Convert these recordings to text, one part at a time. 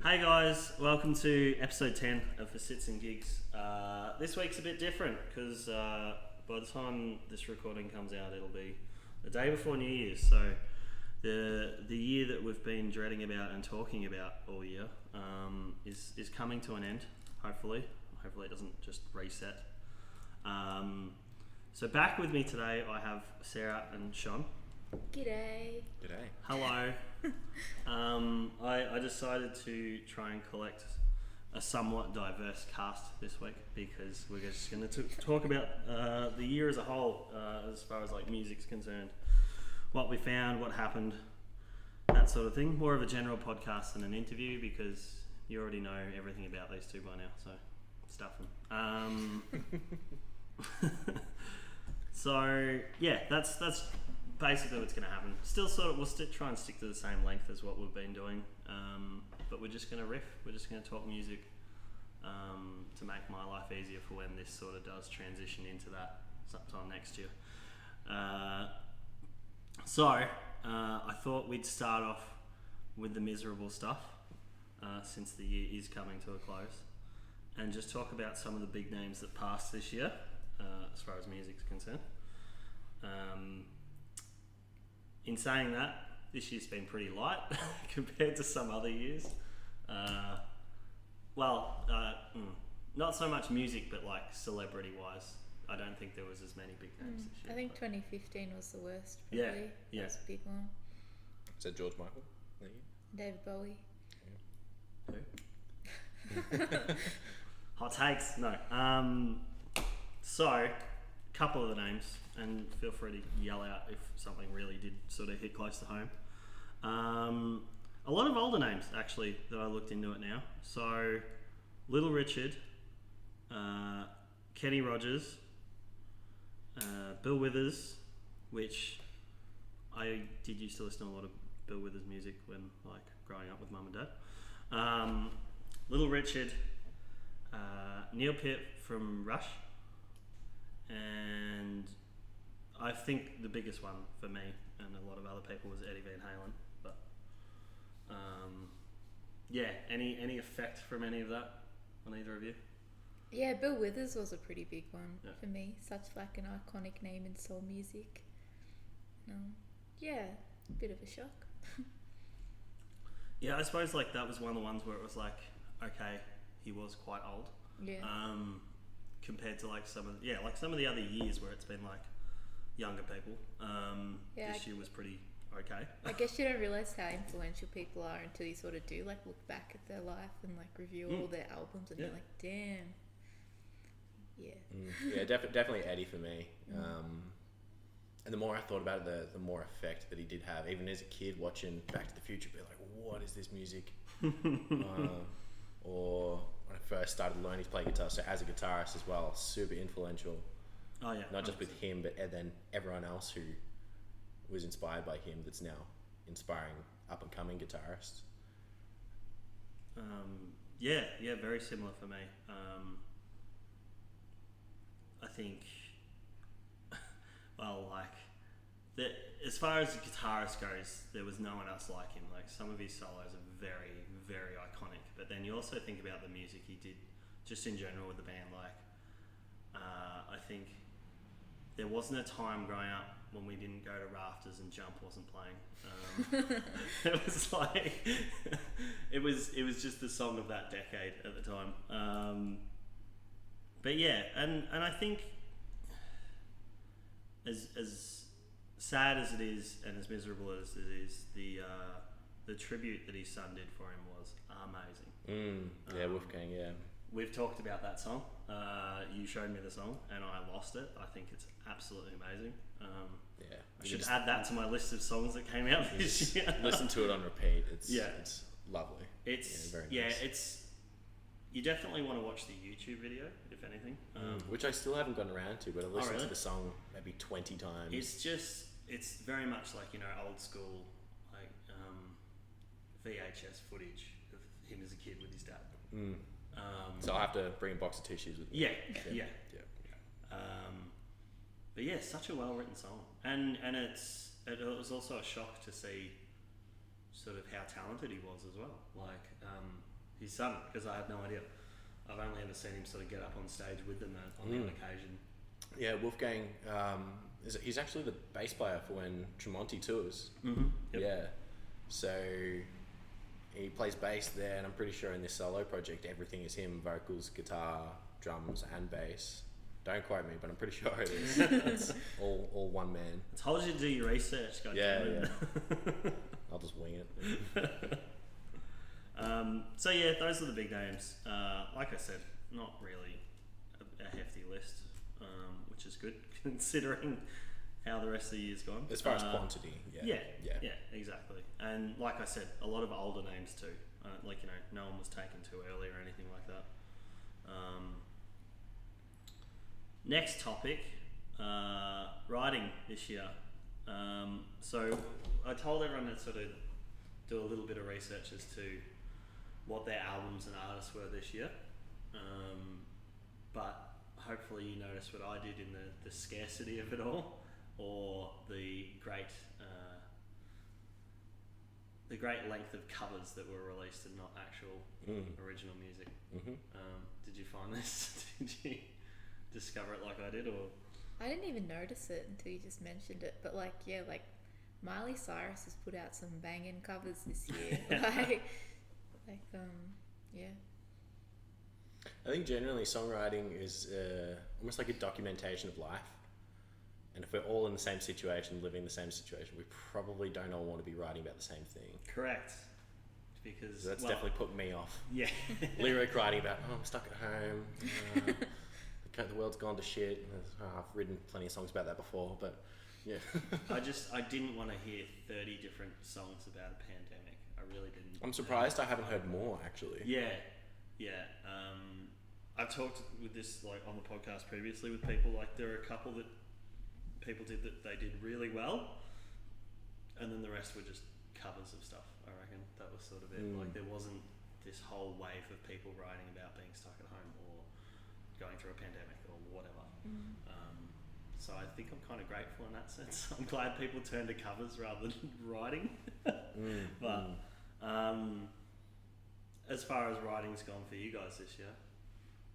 Hey guys, welcome to episode 10 of For Sits and Gigs. This week's a bit different because by the time this recording comes out, it'll be the day before New Year's. So the year that we've been dreading about and talking about all year is coming to an end. Hopefully it doesn't just reset. So back with me today, I have Sarah and Shon. G'day. G'day. Hello. I decided to try and collect a somewhat diverse cast this week because we're just going to talk about the year as a whole, as far as like music's concerned, what we found, what happened, that sort of thing. More of a general podcast than an interview because you already know everything about these two by now, so stuff them. So yeah, that's basically what's going to happen. We'll still try and stick to the same length as what we've been doing, but we're just going to riff. We're just going to talk music to make my life easier for when this sort of does transition into that sometime next year. So I thought we'd start off with the miserable stuff since the year is coming to a close, and just talk about some of the big names that passed this year as far as music's concerned. In saying that, this year's been pretty light compared to some other years. Not so much music, but like celebrity-wise, I don't think there was as many big names this year. I think 2015 was the worst, probably. Yeah. That was a big one. Is that George Michael? David Bowie. Who? Hot takes? No. So, couple of the names, and feel free to yell out if something really did sort of hit close to home. A lot of older names, actually, that I looked into it now. So, Little Richard, Kenny Rogers, Bill Withers, which I did used to listen to a lot of Bill Withers music when, like, growing up with mum and dad. Little Richard, Neil Peart from Rush, and I think the biggest one for me and a lot of other people was Eddie Van Halen. But any effect from any of that on either of you? Yeah, Bill Withers was a pretty big one Yeah. for me. Such like an iconic name in soul music. A bit of a shock. Yeah, I suppose like that was one of the ones where it was like, okay, he was quite old. Yeah. Compared to like some of the other years where it's been like younger people. This year was pretty okay. I guess you don't realise how influential people are until you sort of do like look back at their life and like review all their albums and you're like, damn. Yeah. Yeah, definitely Eddie for me. And the more I thought about it, the more effect that he did have. Even as a kid watching Back to the Future, be like, what is this music? Or when I first started learning to play guitar, so as a guitarist as well, super influential. Oh yeah. Not just with him, but then everyone else who was inspired by him that's now inspiring up and coming guitarists. Very similar for me. I think, as far as the guitarist goes, there was no one else like him. Like some of his solos are very, very iconic. But then you also think about the music he did, just in general with the band. Like, I think there wasn't a time growing up when we didn't go to Rafters and Jump wasn't playing. It was like it was just the song of that decade at the time. But yeah, and I think as sad as it is and as miserable as it is, the tribute that his son did for him was amazing. Wolfgang, yeah. We've talked about that song. You showed me the song and I lost it. I think it's absolutely amazing. I should add that to my list of songs that came out this year. Listen to it on repeat. It's lovely. Very nice. You definitely want to watch the YouTube video, if anything. Which I still haven't gotten around to, but I've listened really? to the song maybe 20 times. It's very much like, old school, like VHS footage of him as a kid with his dad. So I'll have to bring a box of tissues with me. Yeah. But yeah, such a well written song, and it was also a shock to see sort of how talented he was as well. Like his son, because I had no idea. I've only ever seen him sort of get up on stage with them on the odd occasion. Yeah, Wolfgang. He's actually the bass player for when Tremonti tours. Mm-hmm. Yep. Yeah, so he plays bass there, and I'm pretty sure in this solo project everything is him: vocals, guitar, drums, and bass. Don't quote me, but I'm pretty sure it is. It's all one man. I told you to do your research, guys. Yeah. I'll just wing it. So yeah, those are the big names. Like I said, not really a hefty list, which is good considering how the rest of the year's gone. As far as quantity, yeah, exactly. And like I said, a lot of older names too. No one was taken too early or anything like that. Next topic, writing this year. So I told everyone to sort of do a little bit of research as to what their albums and artists were this year. But hopefully you noticed what I did in the scarcity of it all, or the great length of covers that were released and not actual original music. Mm-hmm. Did you find this? Did you discover it like I did, or? I didn't even notice it until you just mentioned it. But Miley Cyrus has put out some banging covers this year. Yeah. I think generally songwriting is almost like a documentation of life. And if we're all in the same situation, living the same situation, we probably don't all want to be writing about the same thing. Correct. Because so that's definitely put me off. Yeah. Lyric writing about, I'm stuck at home. The world's gone to shit. I've written plenty of songs about that before, but yeah. I didn't want to hear 30 different songs about a pandemic. I really didn't. I'm surprised I haven't heard more, actually. Yeah. I've talked with this on the podcast previously with people. There are a couple that people did that they did really well, and then the rest were just covers of stuff. I reckon that was sort of it. There wasn't this whole wave of people writing about being stuck at home or going through a pandemic or whatever. So I think I'm kind of grateful in that sense. I'm glad people turn to covers rather than writing. But as far as writing's gone for you guys this year,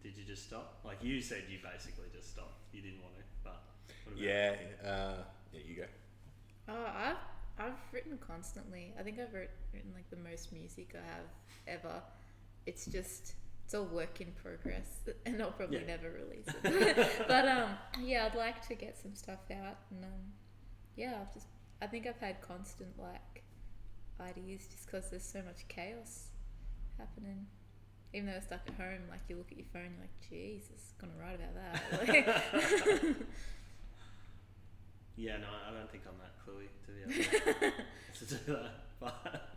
did you just stop? You said you basically just stopped. You didn't want to, but what about you? You go. I've written constantly. I think I've written the most music I have ever. It's all work in progress, and I'll probably never release it. But I'd like to get some stuff out, and I think I've had constant ideas just because there's so much chaos happening. Even though I'm stuck at home, you look at your phone, you're like, Jesus, gonna write about that. Yeah, no, I don't think I'm that cluey to be able to do that. But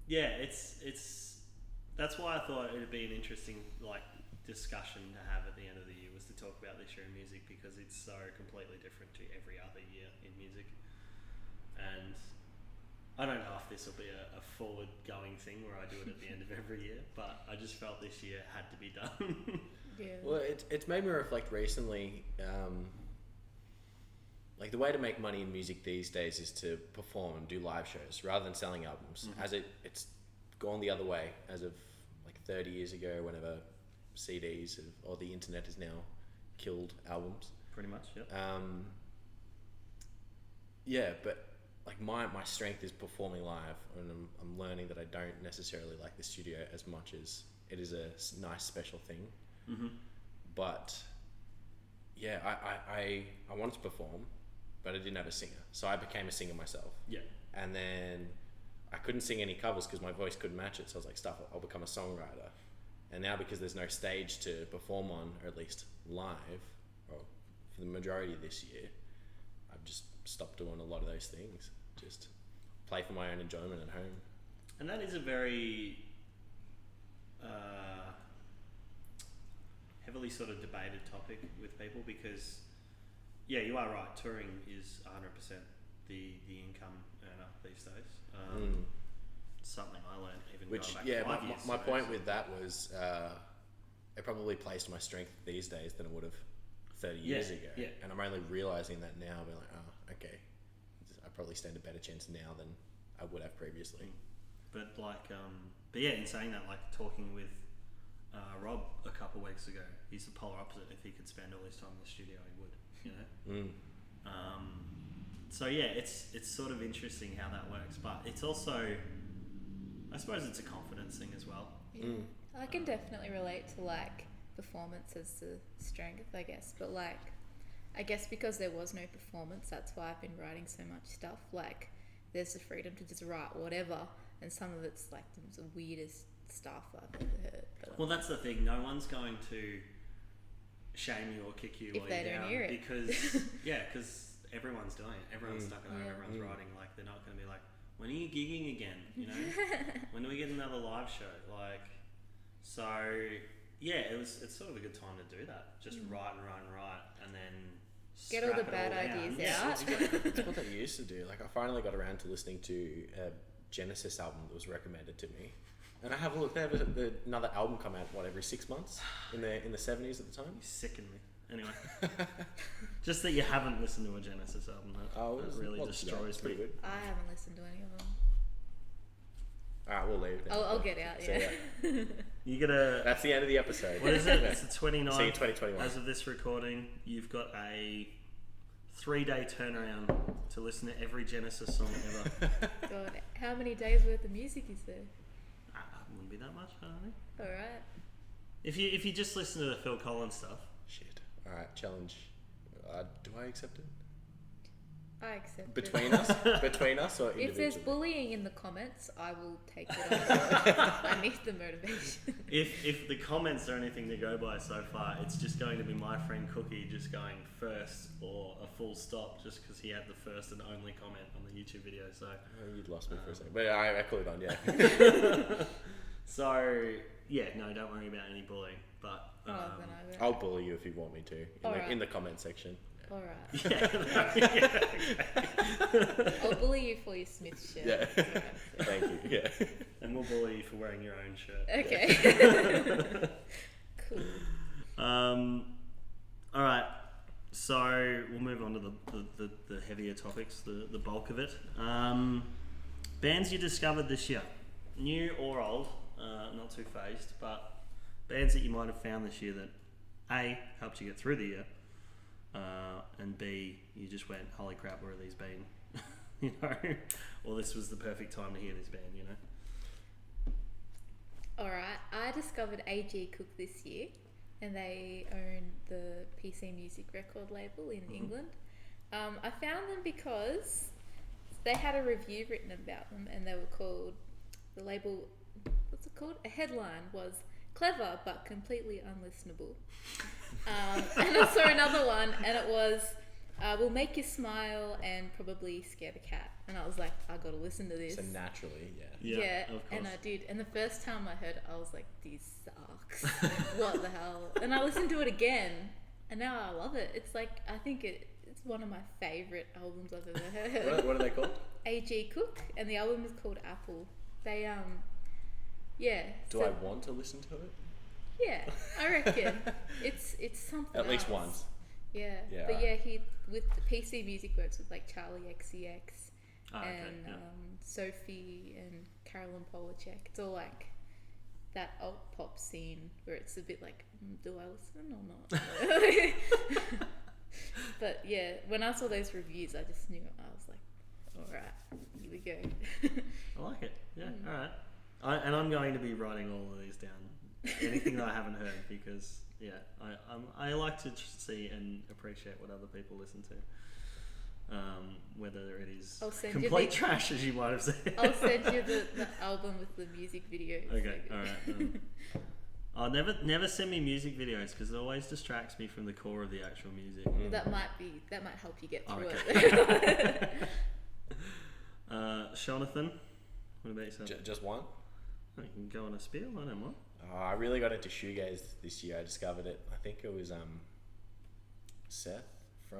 it's that's why I thought it'd be an interesting discussion to have at the end of the year, was to talk about this year in music, because it's so completely different to every other year in music. And I don't know if this will be a forward-going thing where I do it at the end of every year, but I just felt this year had to be done. Yeah. Well, it's made me reflect recently. The way to make money in music these days is to perform and do live shows rather than selling albums. As it's gone the other way as of 30 years ago, whenever CDs or the internet has now killed albums. Pretty much, yep. But my strength is performing live, and I'm learning that I don't necessarily like the studio as much as it is a nice special thing. But I wanted to perform, but I didn't have a singer, so I became a singer myself. And then I couldn't sing any covers because my voice couldn't match it, so I was like, stuff it, I'll become a songwriter. And now, because there's no stage to perform on, or at least live, or for the majority of this year, I've just stopped doing a lot of those things. Just play for my own enjoyment at home. And that is a very heavily sort of debated topic with people, because you are right, touring is 100% the income earner these days. Something I learned even going back 5 years. My point with that was it probably plays to my strength these days than it would have 30 years ago. And I'm only realising that now, being like, okay, I probably stand a better chance now than I would have previously. But but yeah, in saying that, like talking with Rob a couple of weeks ago, he's the polar opposite. If he could spend all his time in the studio, he would, you know. So yeah, it's sort of interesting how that works, but it's also, I suppose it's a confidence thing as well. Yeah. I can definitely relate to like performance as the strength, I guess, but like I guess because there was no performance, that's why I've been writing so much stuff. Like there's the freedom to just write whatever, and some of it's like the weirdest stuff I've ever heard. But, well, that's the thing. No one's going to shame you or kick you if while they you're don't down hear it. because everyone's doing it. Everyone's stuck at home. Everyone's writing. Like they're not going to be like, when are you gigging again? You know, when do we get another live show? Like, so yeah, it's sort of a good time to do that. Just write, and then get all the bad ideas out. It's what I used to do. Like I finally got around to listening to a Genesis album that was recommended to me, and I have a look. They have another album come out every 6 months in the 70s at the time. You sicken me. Anyway, just that you haven't listened to a Genesis album, that really destroys me. Good. I haven't listened to any of them. Alright, we'll leave. I'll get out. Yeah. You gotta. That's the end of the episode. What is it? It's the 29th. See you 2021. As of this recording, you've got a 3-day turnaround to listen to every Genesis song ever. God, how many days worth of music is there? Wouldn't be that much, I don't think. All right. If you just listen to the Phil Collins stuff. Shit. Alright, challenge. Do I accept it? I accept between it. Between us or individually? If there's bullying in the comments, I will take it on. I need the motivation. If the comments are anything to go by so far, it's just going to be my friend Cookie just going first or a full stop just because he had the first and only comment on the YouTube video. So you'd lost me for a second, but I clued on, yeah. So yeah, no, don't worry about any bullying. But I'll bully you if you want me to in the comment section. All right. Yeah. I'll bully you for your Smith shirt. Yeah. Thank you. Yeah. And we'll bully you for wearing your own shirt. Okay. Cool. All right. So we'll move on to the heavier topics, the bulk of it. Bands you discovered this year, new or old, not too phased, but bands that you might have found this year that A, helped you get through the year, and B, you just went, holy crap, where have these been? You know, or this was the perfect time to hear this band, you know. Alright, I discovered A.G. Cook this year, and they own the PC Music record label in England. I found them because they had a review written about them, and they were called, the label, what's it called? A headline was, clever but completely unlistenable. And I saw another one, and it was, will make you smile and probably scare the cat. And I was like, I gotta listen to this. So naturally, Yeah, of course. and I did. And the first time I heard it, I was like, this sucks. What the hell? And I listened to it again, and now I love it. It's like, I think it's one of my favourite albums I've ever heard. What are they called? A.G. Cook, and the album is called Apple. They, yeah. Do I want to listen to it? Yeah, I reckon. It's something At least else. once. Yeah. Yeah, But right. yeah, he, with the PC Music works with like Charlie XCX and Sophie and Carolyn Polachek. It's all like that alt pop scene where it's a bit like, do I listen or not? But yeah, when I saw those reviews, I just knew. I was like, all right, here we go. I like it. Yeah, all right. And I'm going to be writing all of these down. Anything that I haven't heard, because I like to see and appreciate what other people listen to, whether it is complete trash, as you might have said. I'll send you the album with the music videos. Okay, all right. I'll never send me music videos because it always distracts me from the core of the actual music. That might help you get through it. Jonathan, what about yourself? Just one? You can go on a spiel. I don't mind. I really got into shoegaze this year. I discovered it. I think it was Seth from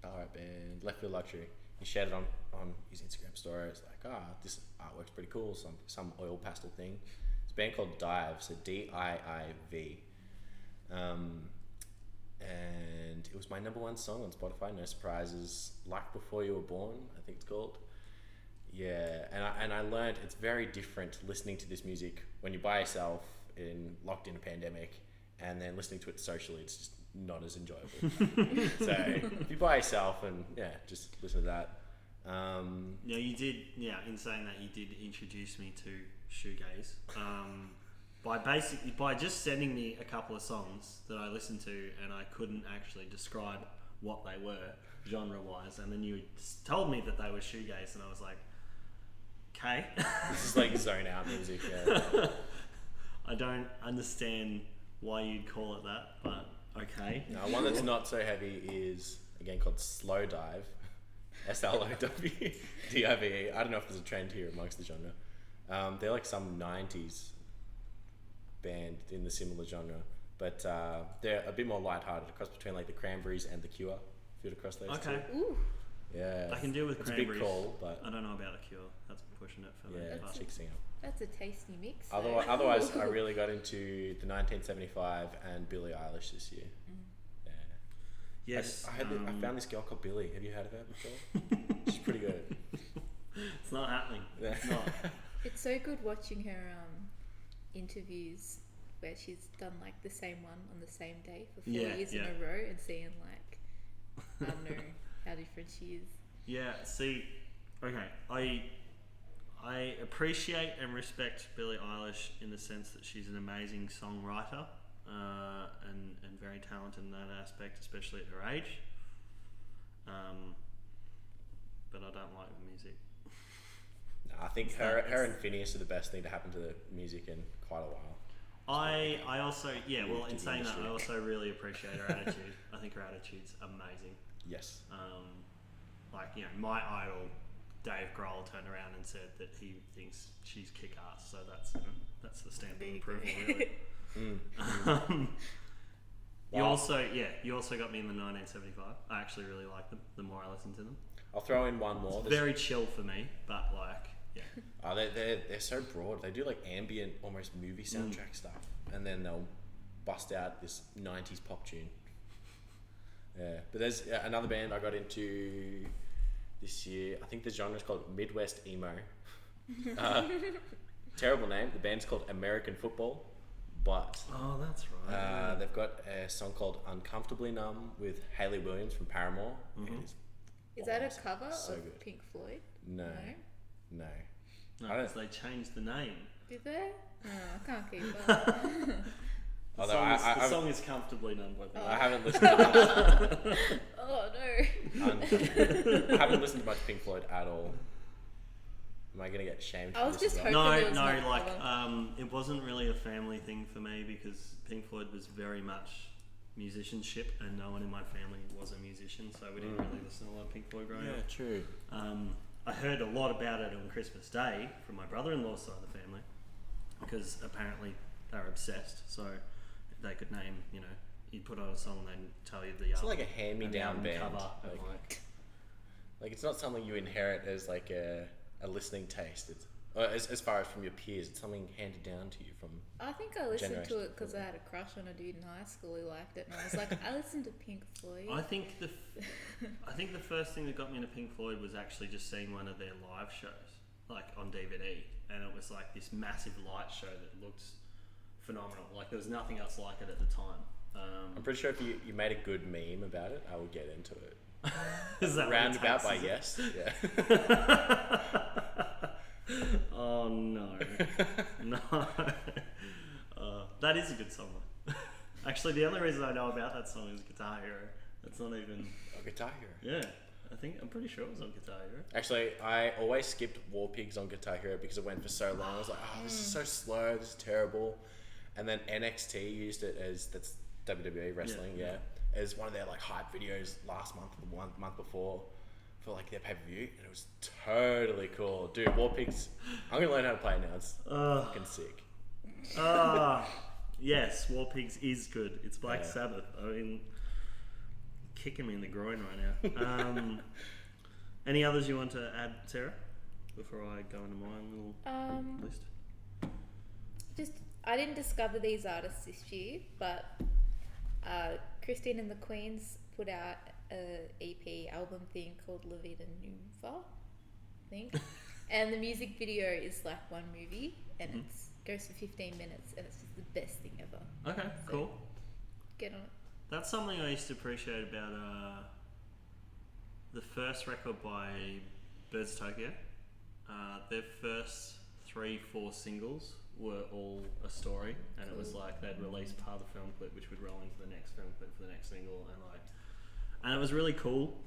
Alright Band, Left Field Luxury. He shared it on his Instagram story. It's like, this artwork's pretty cool. Some oil pastel thing. It's a band called Dive, so D-I-I-V. And it was my number one song on Spotify. No surprises. Like Before You Were Born, I think it's called. Yeah, and I learned it's very different listening to this music when you're by yourself locked in a pandemic, and then listening to it socially. It's just not as enjoyable. So if you're by yourself and just listen to that. You did. Yeah, in saying that, you did introduce me to shoegaze. By just sending me a couple of songs that I listened to, and I couldn't actually describe what they were genre-wise, and then you told me that they were shoegaze, and I was like, okay. This is like zone out music. Yeah. I don't understand why you'd call it that, but okay. No, one that's not so heavy is again called Slow Dive. SLOWDIVE. I don't know if there's a trend here amongst the genre. They're like some 90s band in the similar genre, but they're a bit more lighthearted, across between like the Cranberries and the Cure. If you'd across those two. Ooh. Yeah. I can deal with Cranberries. It's a big call, but I don't know about the Cure. That's pushing it for me. Yeah, chick singer. That's a tasty mix. Otherwise, I really got into the 1975 and Billie Eilish this year. Yes. I found this girl called Billie. Have you heard of her before? She's pretty good. It's not happening. It's not. It's so good watching her interviews where she's done like the same one on the same day for 4 years in a row, and seeing like, I don't know how different she is. Yeah, see, okay, I appreciate and respect Billie Eilish in the sense that she's an amazing songwriter. And very talented in that aspect, especially at her age. But I don't like the music. No, I think her and Phineas are the best thing to happen to the music in quite a while. I also, in saying that, I also really appreciate her attitude. I think her attitude's amazing. Yes. My idol, Dave Grohl, turned around and said that he thinks she's kick-ass, so that's the stamp of approval, really. You also got me in the 1975. I actually really like them. The more I listen to them, I'll throw in one more. It's very chill for me, but they're so broad. They do like ambient, almost movie soundtrack stuff, and then they'll bust out this 90s pop tune. Yeah, but there's another band I got into this year. I think the genre is called Midwest Emo. Terrible name. The band's called American Football. But that's right. They've got a song called "Uncomfortably Numb" with Hayley Williams from Paramore. Mm-hmm. Is that a cover of good. Pink Floyd? No. Because they changed the name. Did they? No, I can't keep up. The song is "Comfortably Numb" by I haven't listened to much. Oh no. I haven't listened to much Pink Floyd at all. Am I gonna get shamed? I was just hoping it wasn't really a family thing for me, because Pink Floyd was very much musicianship, and no one in my family was a musician, so we didn't really listen to a lot of Pink Floyd growing up. Yeah, true. I heard a lot about it on Christmas Day from my brother-in-law's side of the family, because apparently they're obsessed. So they could name, you'd put on a song and they'd tell you the it's like a hand-me-down band. Cover, like it's not something you inherit as like a listening taste. It's as far as from your peers, it's something handed down to you from. I think I listened to it because I had a crush on a dude in high school who liked it, and I was like, I listened to Pink Floyd. I think the first thing that got me into Pink Floyd was actually just seeing one of their live shows, like on DVD, and it was like this massive light show that looked phenomenal. Like there was nothing else like it at the time. I'm pretty sure if you made a good meme about it, I would get into it. Is that roundabout by yes? Yeah. Oh no, no. That is a good song. Actually, the only reason I know about that song is Guitar Hero. It's not even Guitar Hero. Yeah, I'm pretty sure it was on Guitar Hero. Actually, I always skipped War Pigs on Guitar Hero because it went for so long. I was like, oh, this is so slow. This is terrible. And then NXT used it that's WWE wrestling. Yeah. As one of their like hype videos last month or the month before for like their pay-per-view, and it was totally cool. Dude, War Pigs, I'm gonna learn how to play it now. It's fucking sick. Yes, War Pigs is good. It's Black Sabbath. I mean, kicking me in the groin right now. Any others you want to add, Sarah, before I go into my little list? Just, I didn't discover these artists this year, but Christine and the Queens put out a EP album thing called La Vida Nuova, I think. And the music video is like one movie, and it goes for 15 minutes, and it's just the best thing ever. Okay, So, cool. Get on it. That's something I used to appreciate about the first record by Birds Tokyo. Their first 3-4 singles were all a story, and it was like they'd release part of the film clip, which would roll into the next film clip for the next single, and it was really cool.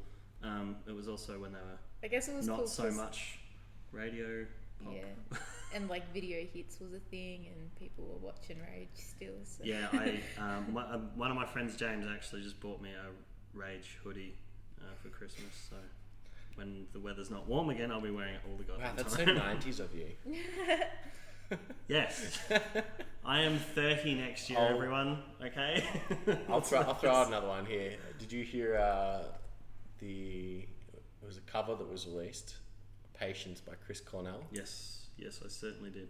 It was also when they were I guess it was not cool so much radio pop. Yeah, and like video hits was a thing, and people were watching Rage still. So. Yeah, one of my friends, James, actually just bought me a Rage hoodie for Christmas. So when the weather's not warm again, I'll be wearing it all the goddamn Wow, that's time. so 90s of you. Yes, I am 30 next year, everyone. Okay. I'll throw out another one here. Did you hear it was a cover that was released, Patience by Chris Cornell? Yes, I certainly did.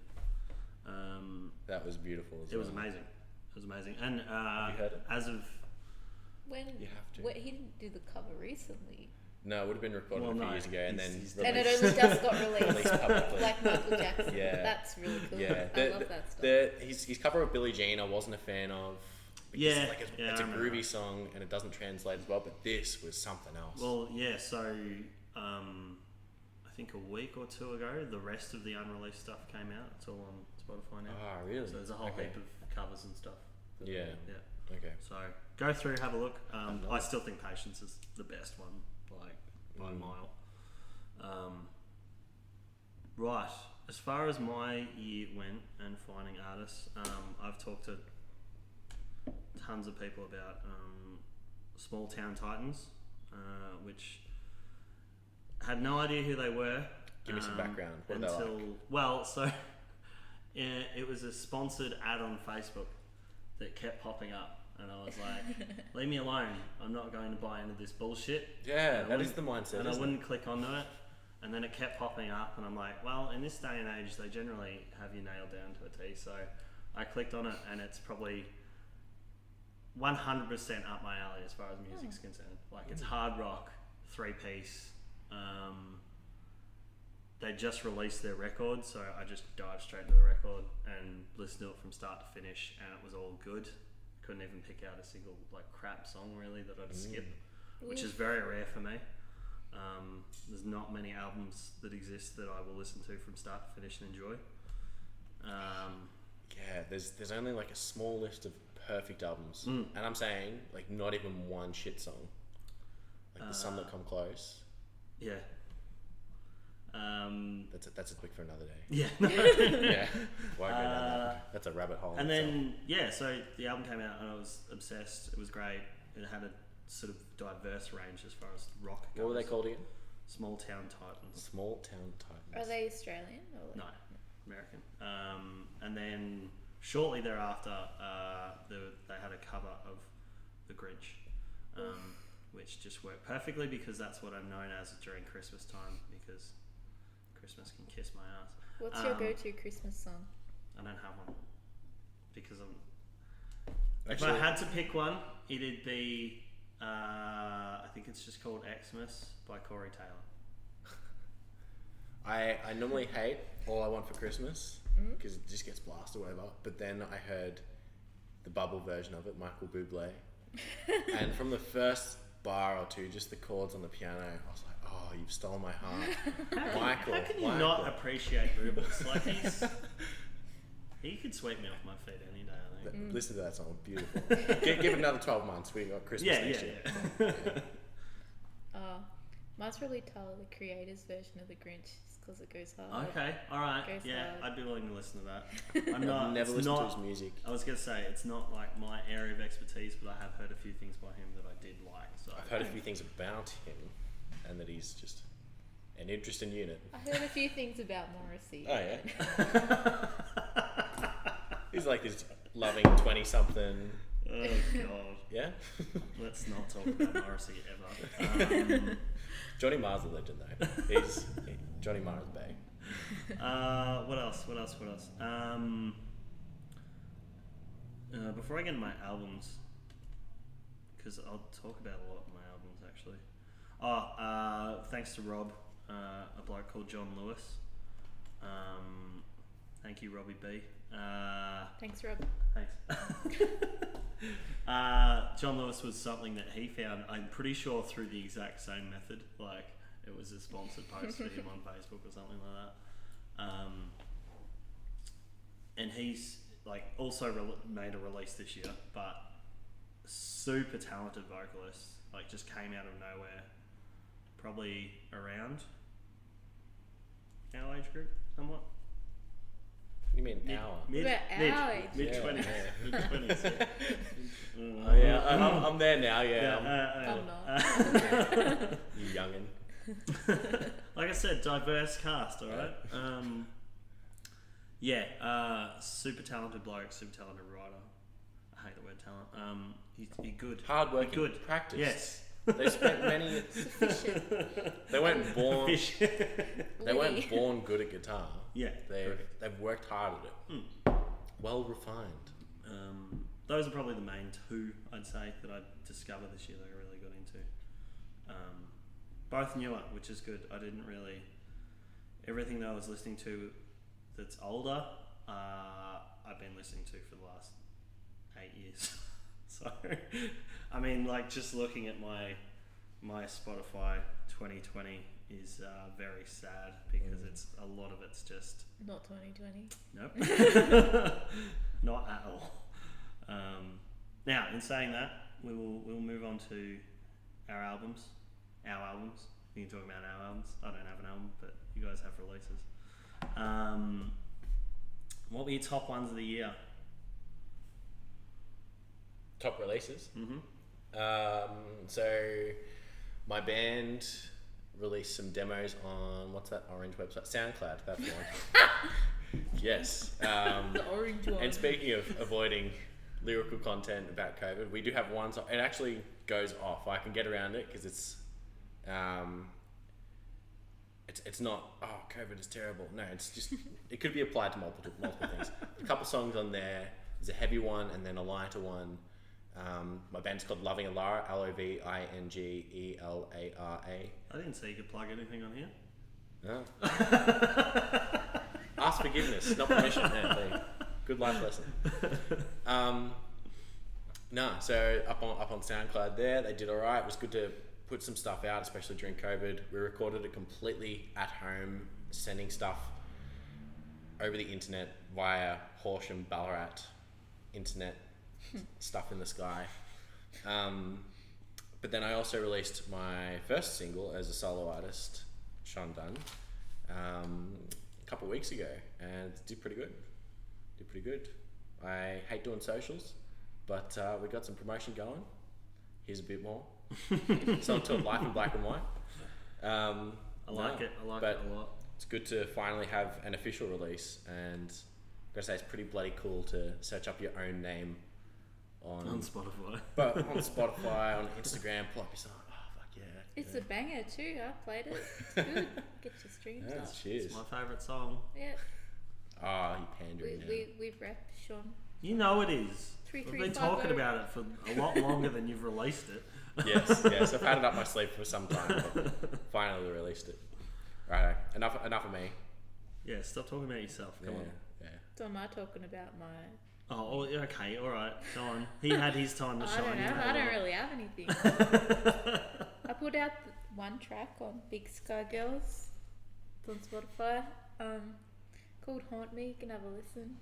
That was beautiful as It well. was amazing. It was amazing. And Have you heard it? as of When You have to. he didn't do the cover recently, No, it would have been recorded a few years ago, and then and it only just got released released, publicly. like Michael Jackson. Yeah. That's really cool. Yeah, I love that stuff. his cover of Billie Jean I wasn't a fan of. Because Yeah, it's I a remember groovy that. song and it doesn't translate as well. But this was something else. Well, yeah. So I think a week or two ago, the rest of the unreleased stuff came out. It's all on Spotify now. Ah, really? So there's a whole heap of covers and stuff. Yeah. Yeah. Okay. So go through, have a look. I still think Patience is the best one, like by a mile. Right. As far as my year went and finding artists, I've talked to tons of people about Small Town Titans, which had no idea who they were. Give me some background. What are they like? Well, so yeah, it was a sponsored ad on Facebook that kept popping up, and I was like, "Leave me alone! I'm not going to buy into this bullshit." Yeah, And that is the mindset. And I isn't wouldn't click onto it, and then it kept popping up, and I'm like, "Well, in this day and age, they generally have you nailed down to a T." So I clicked on it, and it's probably 100% up my alley as far as music's concerned. Like it's hard rock, 3-piece. They just released their record, so I just dived straight into the record and listened to it from start to finish, and it was all good. Couldn't even pick out a single like crap song really that I'd skip, which is very rare for me. There's not many albums that exist that I will listen to from start to finish and enjoy. Yeah, there's only like a small list of perfect albums, and I'm saying like not even one shit song. Like there's some that come close. Yeah. That's a quick for another day. Yeah. Yeah, why go down that? That's a rabbit hole. And in itself. then yeah, so the album came out and I was obsessed. It was great. It had a sort of diverse range as far as rock goes. What were they called again? Small Town Titans. Small Town Titans. Are they Australian or No, American. And then shortly thereafter, they had a cover of The Grinch, which just worked perfectly because that's what I'm known as during Christmas time, because Christmas can kiss my ass. What's your go-to Christmas song? I don't have one because if Actually, I had to pick one, it'd be I think it's just called Xmas by Corey Taylor. I normally hate All I Want for Christmas because it just gets blasted or whatever. But then I heard the bubble version of it, Michael Bublé, and from the first bar or two, just the chords on the piano, I was like, "Oh, you've stolen my heart, Michael." How can you Michael. not appreciate Rubens? Like he could sweep me off my feet any day. I think. Listen to that song, beautiful. Give it another 12 months. We got Christmas next year. Yeah. Mine's probably Tyler, the Creator's version of The Grinch, just because it goes hard. Okay, all right. Goes Yeah, hard. I'd be willing to listen to that. I'm not. I've never it's listened not, to his music. I was gonna say it's not like my area of expertise, but I have heard a few things by him that I did like. So I've heard a few things about him, and that he's just an interesting unit. I heard a few things about Morrissey. Oh yeah. He's like this loving 20-something. Oh god. Yeah. Let's not talk about Morrissey ever. Johnny Marr's a legend though. Johnny Marr's Bay. What else? Before I get into my albums, because I'll talk about a lot of my albums actually. Thanks to Rob, a bloke called John Lewis. Thank you, Robbie B. Thanks, Rob. Thanks. John Lewis was something that he found, I'm pretty sure through the exact same method. Like, it was a sponsored post for him on Facebook or something like that. And he's like also made a release this year, but super talented vocalist. Like, just came out of nowhere. Probably around our age group, somewhat. You mean our? Mid 20s. Mid 20s. Yeah. Oh yeah, I'm there now. Yeah, I'm not. You youngin. Like I said, diverse cast. All right. Super talented bloke, super talented writer. I hate the word talent. He's good. Hard working. Good. Practice. Yes. They spent many. They weren't born. They weren't born good at guitar. Yeah. They've worked hard at it. Well refined. Those are probably the main two, I'd say, that I discovered this year that I really got into. Both newer, which is good. I didn't really... Everything that I was listening to that's older, I've been listening to for the last 8 years. So, I mean, like, just looking at my Spotify 2020 is very sad because a lot of it's just... Not 2020. Nope. Not at all. Now, in saying that, we'll move on to our albums. We can talk about our albums. I don't have an album, but you guys have releases. What were your top ones of the year? Top releases? Mm-hmm. So my band released some demos on, what's that orange website? SoundCloud, that's the one. Yes. The orange one. And speaking of avoiding lyrical content about COVID, we do have one song. It actually goes off. I can get around it because it's not, oh, COVID is terrible. No, it's just, it could be applied to multiple things. A couple songs on there. There's a heavy one and then a lighter one. My band's called Loving Alara, Lovingelara. I didn't say you could plug anything on here. No. Ask forgiveness, not permission. Yeah, good life lesson. So up on SoundCloud there, they did alright. It was good to put some stuff out, especially during COVID. We recorded it completely at home, sending stuff over the internet via Horsham, Ballarat, internet stuff in the sky. But then I also released my first single as a solo artist, Shon Dunn, a couple of weeks ago, and it did pretty good. I hate doing socials, but we got some promotion going. Here's a bit more. So I'm to Life in Black and White. I like it a lot. It's good to finally have an official release, and I've got to say it's pretty bloody cool to search up your own name on Spotify. But on Spotify, on Instagram, pull up your song. Oh, fuck yeah. It's a banger too. I played it. It's good. Get your streams up. Cheers. It's my favourite song. Yeah. Oh, you pandering now. We've rapped, Shon. You know it is. We've been talking about it for a lot longer than you've released it. Yes. I've had it up my sleeve for some time, but finally released it. Right, enough of me. Yeah, stop talking about yourself. Come on. Yeah. So am I talking about my... Oh, okay, alright, go on. He had his time to shine. I don't know, I don't really have anything. I put out one track on Big Sky Girls. It's on Spotify. Called Haunt Me, you can have a listen.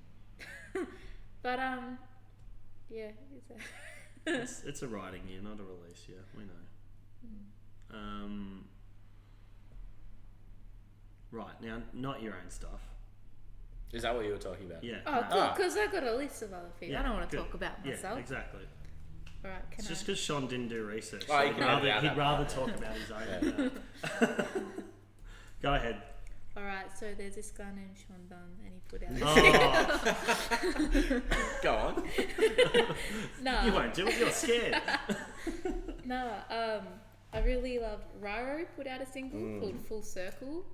But, yeah, it's a writing year, not a release year, we know. Right, now, not your own stuff. Is that what you were talking about? Yeah. Oh, cool, because I got a list of other things. Yeah, I don't want to good. talk about myself. Yeah, exactly. Alright, It's just because Shon didn't do research. Oh, you can he'd rather talk about his own. Go ahead. Alright, so there's this guy named Shon Dunn, and he put out... Go on. No. You won't do it, you're scared. No, I really loved... Raro put out a single called Full Circle,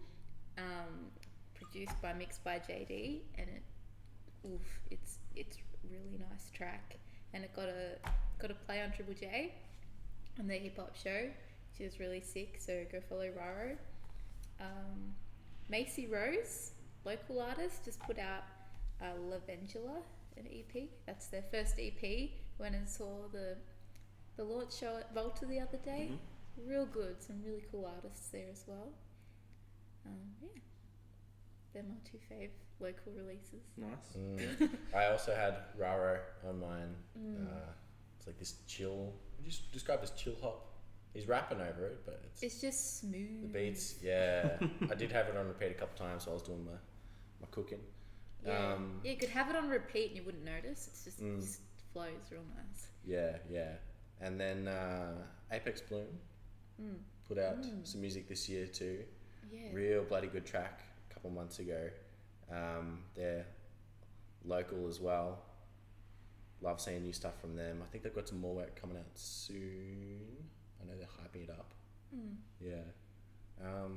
produced by, mixed by JD, and it's really nice track, and it got a play on Triple J on their hip hop show, which is really sick. So go follow Raro. Macy Rose, local artist, just put out Lavengula, an EP. That's their first EP. Went and saw the launch show at Volta the other day. Mm-hmm. Real good. Some really cool artists there as well. Yeah. They're my two fave local releases. Nice. I also had Raro on mine. It's like this chill. Just describe this chill hop. He's rapping over it, but it's just smooth. The beats, yeah. I did have it on repeat a couple times while I was doing my cooking. Yeah, you could have it on repeat and you wouldn't notice. It's just, just flows real nice. Yeah. And then Apex Bloom put out some music this year too. Yeah. Real bloody good track a couple months ago. They're local as well. Love seeing new stuff from them. I think they've got some more work coming out soon. I know they're hyping it up. Yeah. Other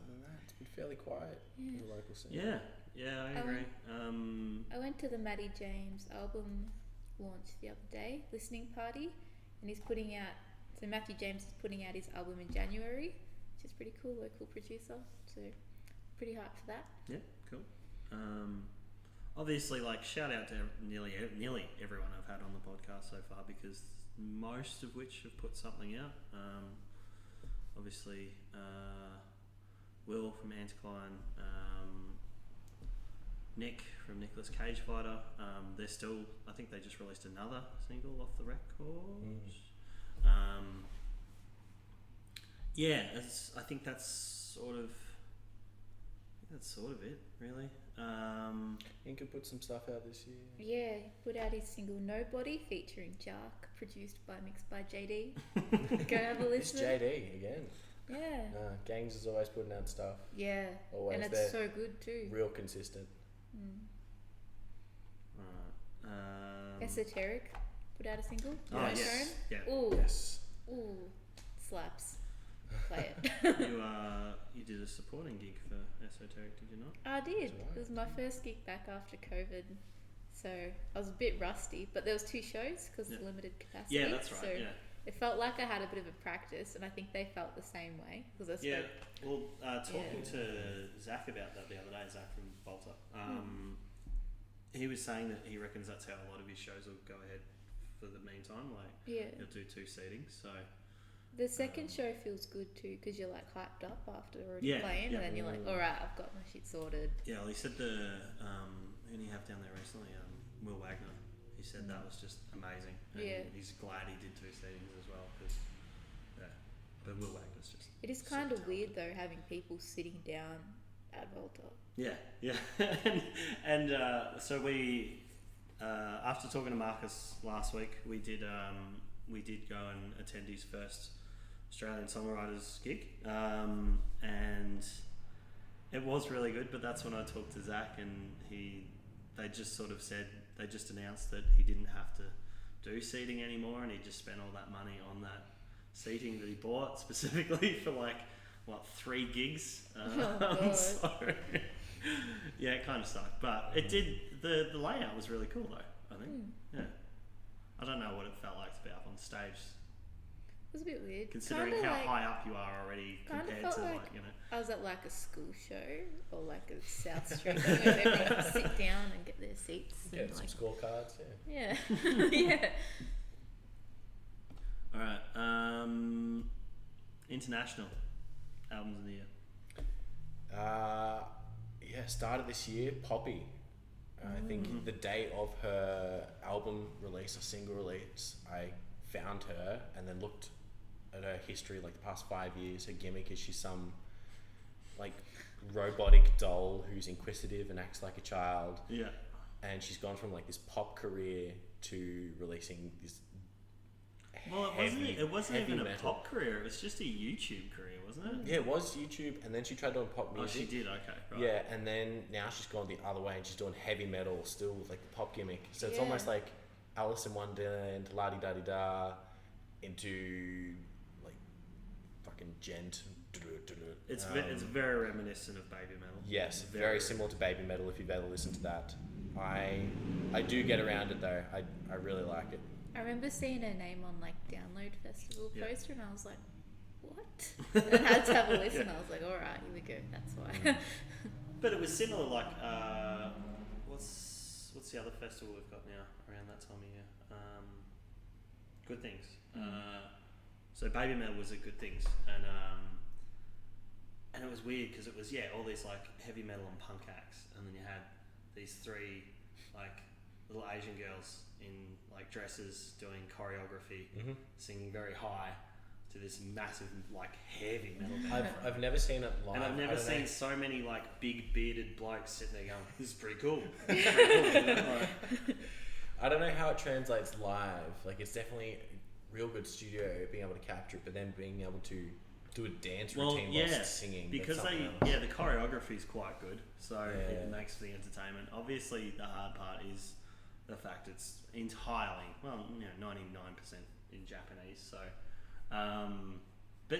than that, it's been fairly quiet in the local scene. Yeah, I agree. I went to the Matty James album launch the other day, listening party, and he's putting out. So Matthew James is putting out his album in January, which is pretty cool. Local producer, so pretty hyped for that. Yeah, cool. Obviously, like shout out to nearly everyone I've had on the podcast so far, because most of which have put something out. Obviously, Will from Anticline, Nick from Nicholas Cage Fighter. They're still, I think they just released another single off the record. Yeah, I think that's sort of it, really. Inca put some stuff out this year. Yeah, he put out his single Nobody featuring Jark, produced by mixed by JD. Go have a listen. It's JD again. Yeah. Gangs is always putting out stuff. Yeah. Always. And it's so good too. Real consistent. Esoteric put out a single. Yes. Yeah. Ooh. Yes. Ooh. Slaps. Play it. You did a supporting gig for Esoteric, did you not? I did. Right. It was my first gig back after COVID, so I was a bit rusty. But there was 2 shows because of limited capacity. Yeah, that's right. So it felt like I had a bit of a practice, and I think they felt the same way because I spoke. Yeah. Well, talking to Zach about that the other day, Zach from Volta, he was saying that he reckons that's how a lot of his shows will go ahead for the meantime. Like, he'll do 2 seatings, so. The second show feels good too because you're like hyped up after already playing, and then you're like, all right, I've got my shit sorted. Yeah, well, he said who did he have down there recently? Will Wagner. He said that was just amazing. And he's glad he did 2 seatings as well, because but Will Wagner's just. It is kind of weird though having people sitting down at Volta. Yeah, and so we after talking to Marcus last week, we did go and attend his first Australian Songwriters gig, and it was really good. But that's when I talked to Zach, and they just sort of said, they just announced that he didn't have to do seating anymore, and he just spent all that money on that seating that he bought specifically for 3 gigs. So yeah, it kind of sucked, but it did. The layout was really cool though, I think. Yeah, I don't know what it felt like to be up on stage. It was a bit weird. Considering how high up you are already compared to I was at like a school show or like a South Street thing where everyone could sit down and get their seats. Get some scorecards, yeah. Yeah. Alright, international albums of the year. Started this year, Poppy. I think the day of her album release or single release, I found her and then looked at her history, like the past 5 years. Her gimmick is she's some like robotic doll who's inquisitive and acts like a child. Yeah. And she's gone from like this pop career to releasing this. Well, it wasn't even a pop career. It was just a YouTube career, wasn't it? Yeah, it was YouTube, and then she tried doing pop music. Oh, she did. Okay, right. Yeah, and then now she's gone the other way, and she's doing heavy metal still with like the pop gimmick. So it's almost like Alice in Wonderland, la di da di da, into like fucking gent. It's very reminiscent of baby metal. Yes, very similar to baby metal. If you've ever listened to that, I do get around it though. I really like it. I remember seeing her name on like Download Festival poster, and I was like, what? And I had to have a listen. I was like, all right, here we go. That's why. But it was similar, like what's what's the other festival we've got now around that time of year? Good Things. So Baby Metal was at Good Things, and it was weird because it was all these like heavy metal and punk acts, and then you had these three like little Asian girls in like dresses doing choreography, singing very high to this massive like heavy metal band. I've never seen it live. And I've never seen so many like big bearded blokes sitting there going, "This is pretty cool." This is pretty cool. You know? Like, I don't know how it translates live. Like it's definitely real good studio being able to capture it, but then being able to do a dance routine whilst singing. Because the choreography is quite good, so it makes for the entertainment. Obviously, the hard part is the fact it's entirely 99% in Japanese. So, but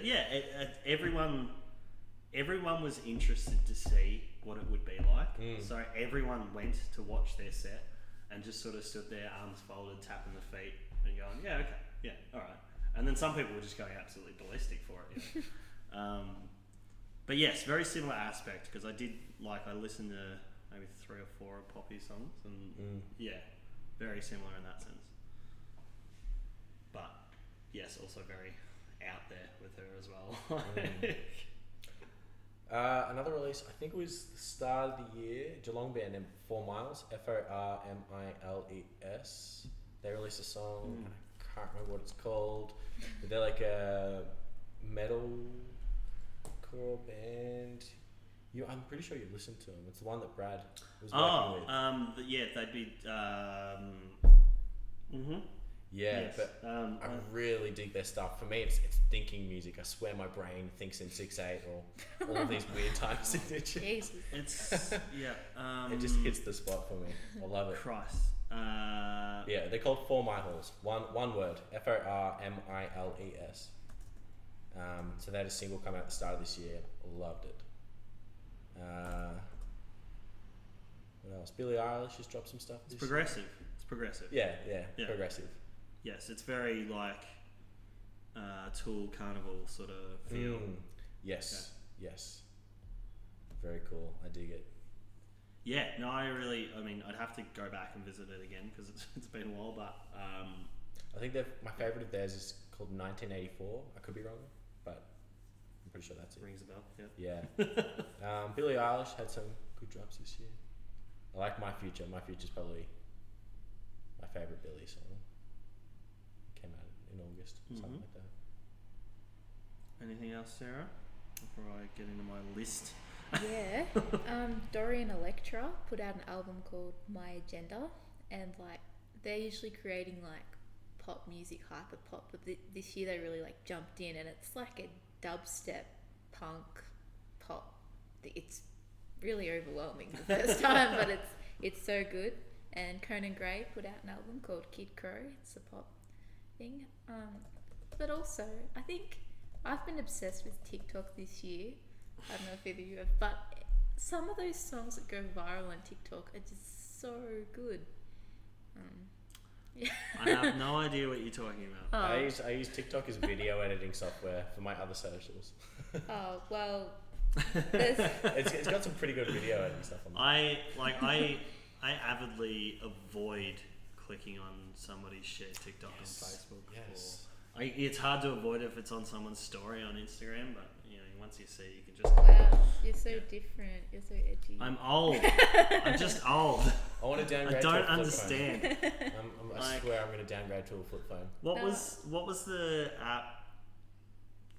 everyone was interested to see what it would be like. So everyone went to watch their set and just sort of stood there, arms folded, tapping the feet, and going, "Yeah, okay, yeah, all right." And then some people were just going absolutely ballistic for it. You know? But yes, very similar aspect because I listened to maybe 3 or 4 of Poppy's songs, and very similar in that sense. But yes, also very out there with her as well. Another release, I think it was the start of the year, Geelong band named 4 Miles, Formiles. They released a song, I can't remember what it's called, but they're like a metal core band. I'm pretty sure you listened to them. It's the one that Brad was working with. They'd be... Yes. But I really dig their stuff. For me, it's thinking music. I swear my brain thinks in 6/8 or all of these weird time signatures. It's it just hits the spot for me. I love it. Christ. They're called 4 Miles. One word. Formiles. So they had a single come out at the start of this year. Loved it. What else? Billie Eilish just dropped some stuff. It's progressive. It's progressive. Yeah, progressive. Yes, it's very like Tool Carnival sort of feel. Yes. Very cool. I dig it. Yeah, no, I'd have to go back and visit it again because it's been a while, but I think my favourite of theirs is called 1984. I could be wrong, but I'm pretty sure that's it. Rings a bell, yeah. Billie Eilish had some good drops this year. I like My Future. My Future's probably my favourite Billie song. Came out in August, something like that. Anything else, Sarah, before I get into my list? Yeah. Dorian Electra put out an album called My Agenda, and like they're usually creating like pop music, hyper pop, but this year they really like jumped in, and it's like a dubstep punk pop. It's really overwhelming the first time, but it's so good. And Conan Gray put out an album called Kid Crow. It's a pop thing. But also, I think I've been obsessed with TikTok this year. I don't know if either of you have, but some of those songs that go viral on TikTok are just so good. I have no idea what you're talking about. I use TikTok as video editing software for my other socials. Oh well, it's got some pretty good video editing stuff on there. I avidly avoid clicking on somebody's shared TikTok on Facebook. Yes. It's hard to avoid if it's on someone's story on Instagram, but once you see, you can just. Wow, you're so different. You're so edgy. I'm old. I'm just old. I want to downgrade. I don't understand. I swear I'm going to downgrade to a flip phone. What was the app?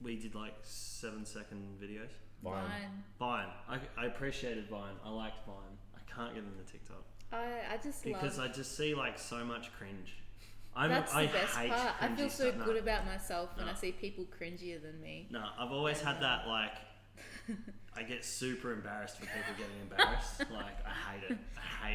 We did like 7-second videos. Vine. I appreciated Vine. I liked Vine. I can't get into TikTok. I just see like so much cringe. That's the best hate part. I feel so stuff. good about myself when I see people cringier than me. No, I've always had that like. I get super embarrassed when people getting embarrassed. Like I hate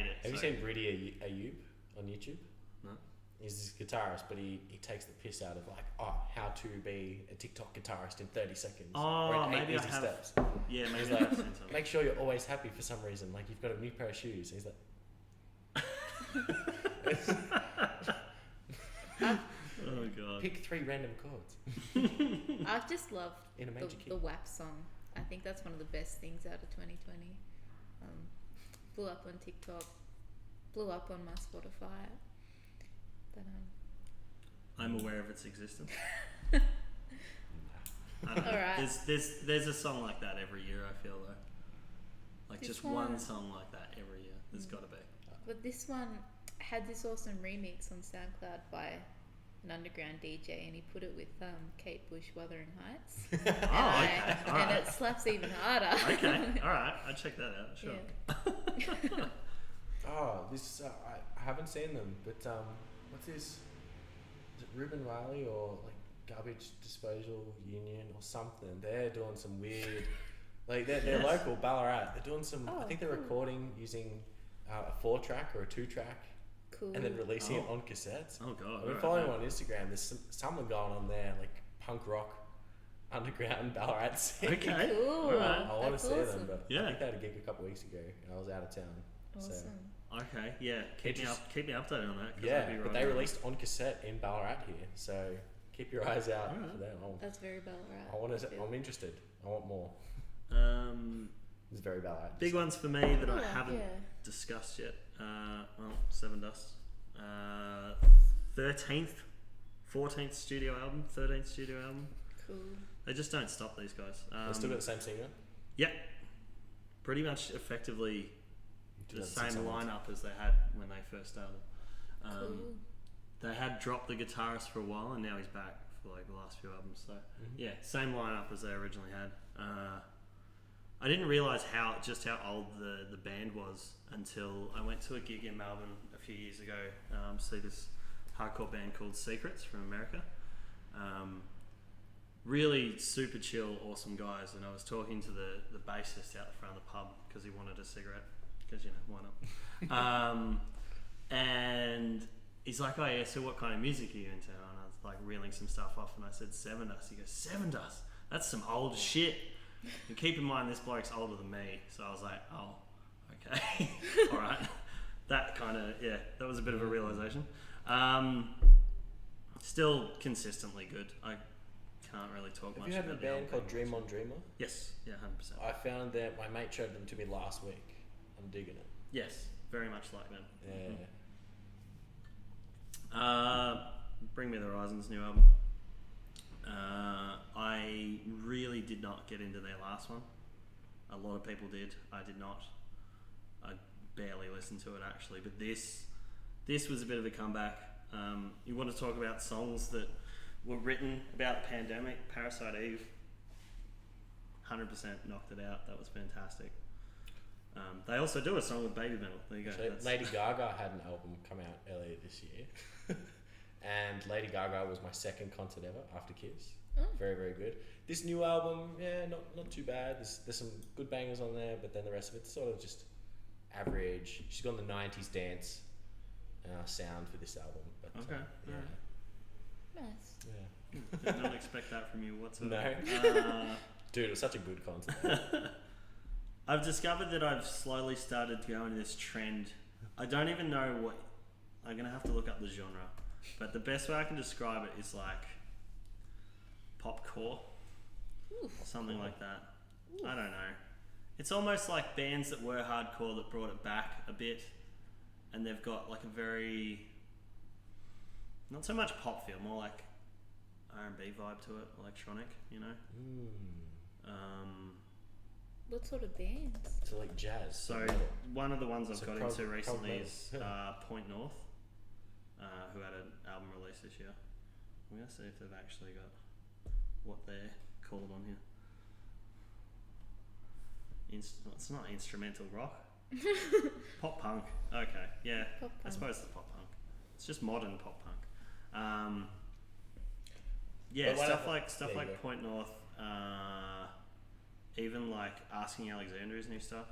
it. Have you seen Rudy Ayub on YouTube? No. He's this guitarist, but he takes the piss out of like, how to be a TikTok guitarist in 30 seconds. Oh, maybe I have. Steps. Yeah, maybe he's like, make sure you're always happy for some reason. Like you've got a new pair of shoes. He's like. Oh god. Pick 3 random chords. I've just loved the WAP song. I think that's one of the best things out of 2020. Blew up on TikTok. blew up on my Spotify. But I'm aware of its existence. Alright. There's a song like that every year, I feel though. Like This just one- one song like that every year. There's got to be. But this one had this awesome remix on SoundCloud by an underground DJ, and he put it with Kate Bush, Wuthering Heights. Okay. All And right. it slaps even harder. Okay. All right. I'll check that out. Sure. Yeah. Oh, this I haven't seen them, but what's this? Is it Ruben Riley or like Garbage Disposal Union or something? They're doing some weird, like they're Yes. local Ballarat. They're doing some. I Oh, think they're cool. recording using a 4-track or a 2-track, Cool. and then releasing it Oh. on cassettes. Oh god. I've been right. following them on Instagram. There's something going on there, like punk rock, underground Ballarat scene. Okay. Cool. All right. I want to That's see awesome. them, but Yeah. I think they had a gig a couple of weeks ago, and I was out of town. So. Awesome. Okay. Yeah. Keep me updated on that. 'cause Yeah, I'd be but right they on. released on cassette in Ballarat here, so keep your eyes out Alright. for them. That's very Ballarat. I want to. feel. I'm interested. I want more. It's very Ballarat. Big ones for me that I Oh, haven't yeah. discussed yet. Well, Seven Dust. 13th, 14th studio album, 13th studio album. Cool. They just don't stop, these guys. They still got the same singer. Yeah. Pretty much effectively the same 2006 lineup as they had when they first started. Cool. They had dropped the guitarist for a while, and now he's back for like the last few albums. So yeah, same lineup as they originally had. I didn't realise how old the band was until I went to a gig in Melbourne a few years ago. See this hardcore band called Secrets from America. Really super chill, awesome guys. And I was talking to the bassist out the front of the pub because he wanted a cigarette. Because why not? And he's like, "Oh yeah, so what kind of music are you into?" And I was like reeling some stuff off, and I said Seven Dust. He goes, "Seven Dust? That's some old shit." And keep in mind, this bloke's older than me, so I was like, "Oh, okay, all right." That kind of that was a bit of a realization. Still consistently good. I can't really talk much. Have you had a about the old band called bands. Dream on Dreamer? Yes, yeah, 100%. I found that my mate showed them to me last week. I'm digging it. Yes, very much like them. Yeah. Bring Me the Horizon's new album. I really did not get into their last one. A lot of people did. I did not. I barely listened to it actually, but this was a bit of a comeback. You want to talk about songs that were written about the pandemic? Parasite Eve, 100% knocked it out. That was fantastic. They also do a song with Baby Metal. There you go. So Lady Gaga had an album come out earlier this year. And Lady Gaga was my second concert ever after Kiss. Oh. Very, very good. This new album, not too bad. There's some good bangers on there, but then the rest of it's sort of just average. She's got the 90s dance sound for this album. But, Okay, Nice. Yeah. Did not expect that from you whatsoever. No. Dude, it was such a good concert. I've discovered that I've slowly started to go into this trend. I don't even know what... I'm going to have to look up the genre. But the best way I can describe it is like popcore. Ooh. Something like that. I don't know. It's almost like bands that were hardcore that brought it back a bit. And they've got like a very... Not so much pop feel, more like R&B vibe to it, electronic, you know? What sort of bands? So like jazz. So metal. one of the ones I've So got prog- into recently prog is metal. Point North, who had an album release this year. I'm going to see if they've actually got what they're called on here. It's not instrumental rock. Pop punk. Okay, yeah. Pop I punk. suppose it's pop punk. It's just modern pop punk. But stuff whatever. like There you go. Point North. Even like Asking Alexander's new stuff.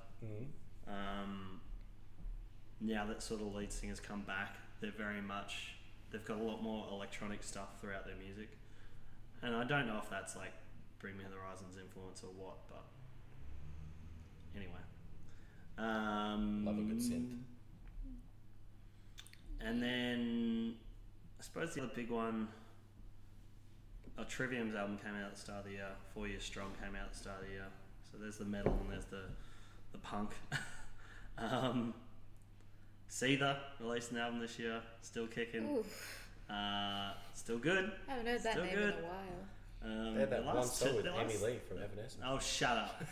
Now that sort of lead singers come back, they've got a lot more electronic stuff throughout their music. And I don't know if that's like Bring Me the Horizon's influence or what, but anyway. Love a good synth. And then I suppose the other big one, Trivium's album came out at the start of the year. 4 Years Strong came out at the start of the year. So there's the metal and there's the punk. Seether released an album this year, still kicking. Still good. I haven't heard that Still name good. in a while. They had that one song with Amy Lee from Evanescence. Oh, shut up.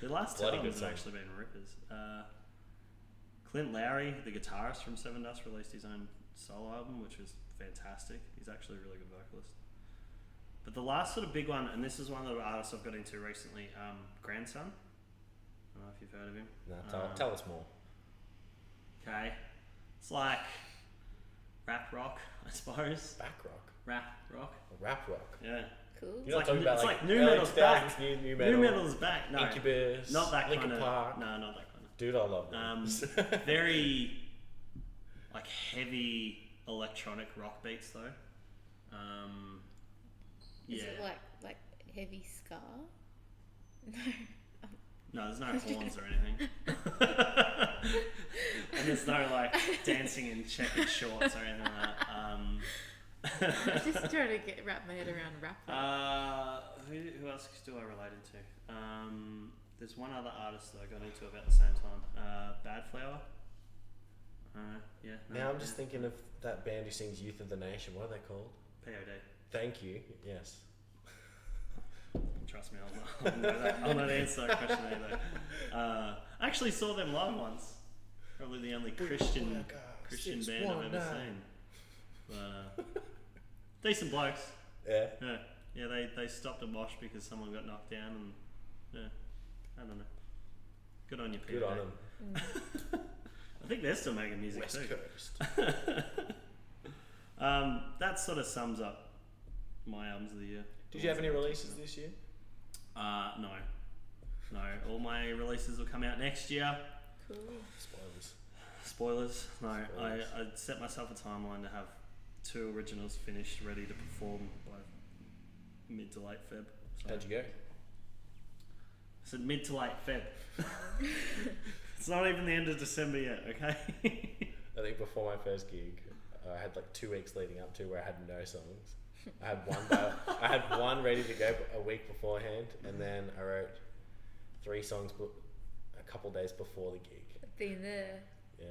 The last two Bloody albums good have actually been rippers. Clint Lowry, the guitarist from Seven Dust, released his own solo album, which was fantastic. He's actually a really good vocalist. But the last sort of big one, and this is one of the artists I've got into recently, Grandson. I don't know if you've heard of him. No, tell us more. Okay. It's like rap rock, I suppose. Back rock. Rap rock. Rap rock. Yeah. Cool. You're not talking about it's like new metal's back. New metal. New metal's back. No, Incubus. not that Linkin kind of. Park. No, not that kind Dude, I love them. of. Very like heavy electronic rock beats though. Is Yeah. it like heavy ska? No, there's no horns or anything. And there's no like dancing in checkered shorts or anything like that. I'm just trying to wrap my head around rap. Who else do I relate into? There's one other artist that I got into about the same time. Bad Flower. Yeah. No, Now I'm just thinking of that band who sings Youth of the Nation. What are they called? POD. Thank you. Yes. Trust me, I'll not answer that question either. I actually saw them live once. Probably the only Christian band I've ever seen. Decent blokes. Yeah. Yeah, they stopped a mosh because someone got knocked down, and yeah, I don't know. Good on you, POD. Good on them. I think they're still making music West too. Coast. That sort of sums up my albums of the year. Did you have any releases this year? No. All my releases will come out next year. Cool. Spoilers. No, Spoilers. I set myself a timeline to have 2 originals finished, ready to perform by mid to late Feb. So How'd you go? I said mid to late Feb. It's not even the end of December yet, okay? I think before my first gig, I had like 2 weeks leading up to where I had no songs. I had one ready to go a week beforehand, and then I wrote 3 songs a couple days before the gig. Been there. Yeah.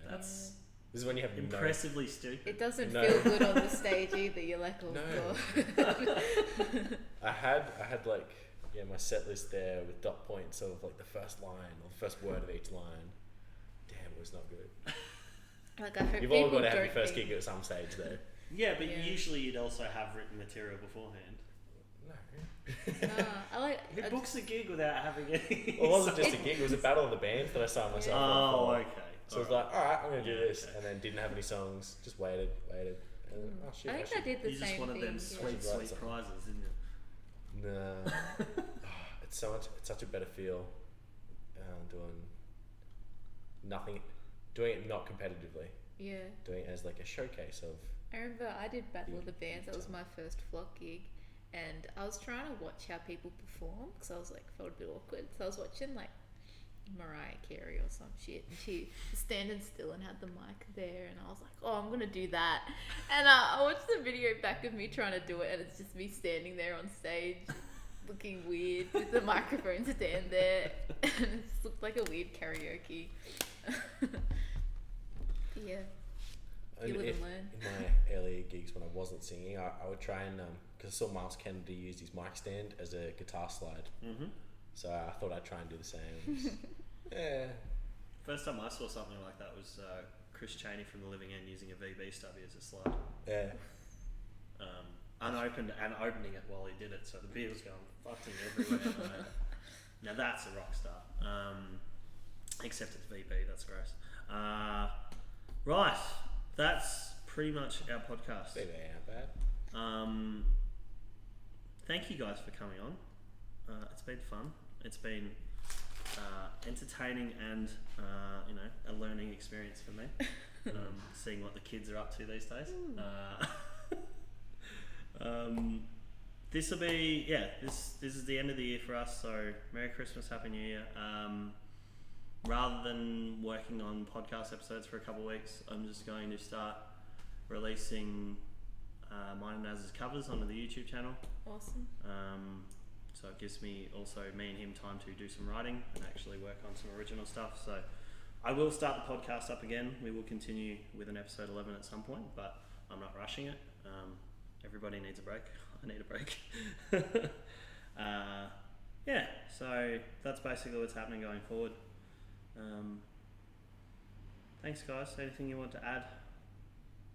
That's This is when you have impressively stupid. It doesn't No. feel good on the stage either. You're like, oh No. god. I had like my set list there with dot points of like the first line or the first word of each line. Damn, it was not good. Like I hope You've all people got to have your don't first think- gig at some stage though. Yeah, but Yeah. usually you'd also have written material beforehand. No. Nah, I like. Who books a gig without having any? Well, it wasn't just a gig, it was a battle of the bands that I signed myself up Oh, for. okay. So I was like, alright, I'm going to do Yeah, this. okay. And then didn't have any songs, just waited. And then, oh shit, I think I should- did the You same just wanted thing. them yeah. sweet, Right, sweet so- prizes, didn't you? Nah. It's such a better feel doing nothing, doing it not competitively, Yeah. doing it as like a showcase of. I remember I did Battle of the Bands. That was my first flock gig, and I was trying to watch how people perform because I was like felt a bit awkward. So I was watching like Mariah Carey or some shit, and she was standing still and had the mic there, and I was like, oh, I'm gonna do that. And I watched the video back of me trying to do it, and it's just me standing there on stage. Looking weird with the microphone stand there, and it just looked like a weird karaoke. Yeah. And You live if, and learn. in my earlier gigs when I wasn't singing, I would try and because I saw Miles Kennedy use his mic stand as a guitar slide, so I thought I'd try and do the same. Yeah. First time I saw something like that was Chris Chaney from The Living End using a VB stubby as a slide. Yeah. Unopened and opening it while he did it, so the beer was going fucking everywhere. Now that's a rock star. Except it's VB, that's gross. Right, that's pretty much our podcast. Maybe they ain't bad. Thank you guys for coming on. It's been fun. It's been entertaining and a learning experience for me. Seeing what the kids are up to these days. This will be this is the end of the year for us, so Merry Christmas, Happy New Year. Rather than working on podcast episodes for a couple of weeks, I'm just going to start releasing mine and Naz's covers onto the YouTube channel. Awesome. So it gives me and him time to do some writing and actually work on some original stuff. So I will start the podcast up again. We will continue with an episode 11 at some point, but I'm not rushing it. Everybody needs a break. I need a break. Yeah, so that's basically what's happening going forward. Thanks, guys. Anything you want to add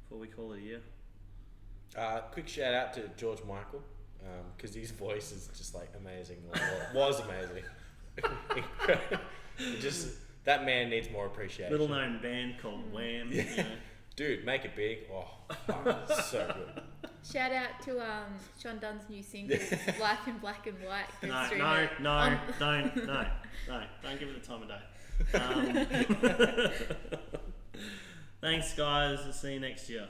before we call it a year? Quick shout out to George Michael, because his voice is just like amazing. Was amazing. Just that man needs more appreciation. Little known band called Wham. Yeah. You know. Dude, make it big. Oh, so good. Shout out to Shon Dunn's new single, Life in Black and White. No, don't give it the time of day. Thanks, guys. I'll see you next year.